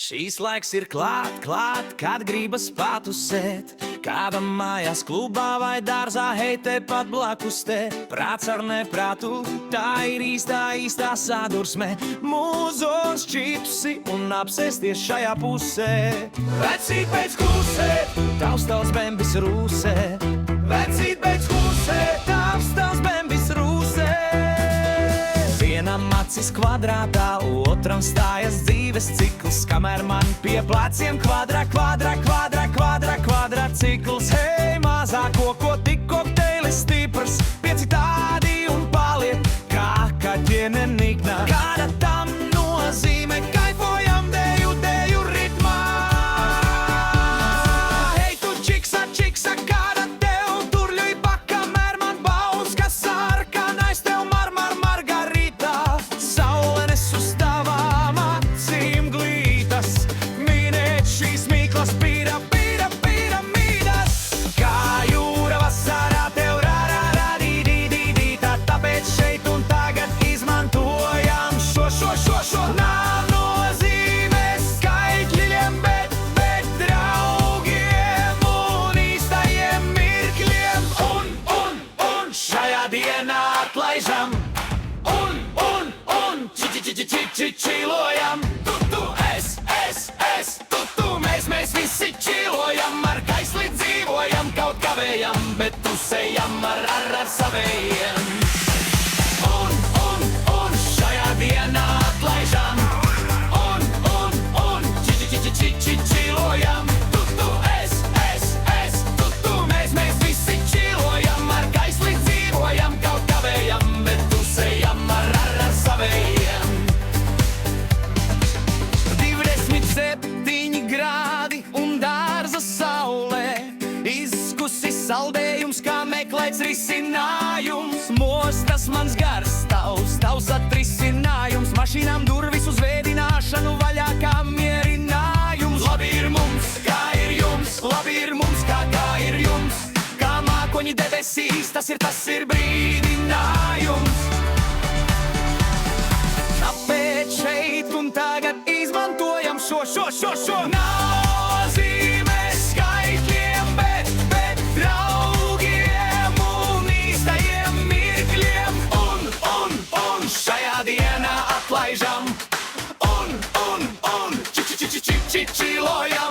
Šīs laiks ir klāt, kad gribas patusēt. Kādam mājās klubā vai dārzā, hei tepat blakus te. Prāts ar neprātu, tā ir īstā sadursme. Mūzos čipsi un apsēsties šajā pusē. Vecīt beidz klusēt, tavs tals bembis rūsē. Vecīt beidz klusēt, tavs tals bembis rūsē. Vienam acis kvadrātā, otram stājas dzīves cikls. Kamēr man pie pleciem kvadrā cikls. Hei, mazāko, ko tik kokteilis stiprs. Pieci tādi un paliek, kā kaķiene niknā. Kāda tam nozīme, kaifojam deju ritmā. Hei, tu čiksa, kāda tev tur ļuipa, kamēr man bauns, kas sarkanais tev margarita. Saule nes uz tavām acīm glītas, minēt šīs mīklas piramīdas. Kā jūra vasarā tev rā-rā-rā-dī-dī-dī-dī-tā, tāpēc šeit un tagad izmantojam šo. Nav nozīmes skaitļiem, bet draugiem un īstajiem mirkļiem. Un šajā dienā atlaižam. Un čilojam. Tu, es, tu, mēs visi čilojam. Ar kaisli dzīvojam, kaut kavējam, bet tusējam ar savējiem. Un šajā dienā atlaižam. Un čilojam. Tu, es, tu, mēs visi čilojam. Ar kaisli dzīvojam, kaut kavējam, bet tusējam ar savējiem. 27 grādi un dārza saulē, izskusi saldējums, kā meklēts risinājums. Mostas mans gars, tavs atrisinājums. Mašīnām durvis uz vēdināšanu vaļā kā mierinājums. Labi ir mums, kā ir jums, labi ir mums, kā ir jums. Kā mākoņi debesīs, tas ir brīdinājums. Tāpēc šeit un tagad izmantojam šo. Nozīme skaitļiem, bet draugiem un īstajiem mirkļiem. Un šajā dienā atlaižam. Un čilojam.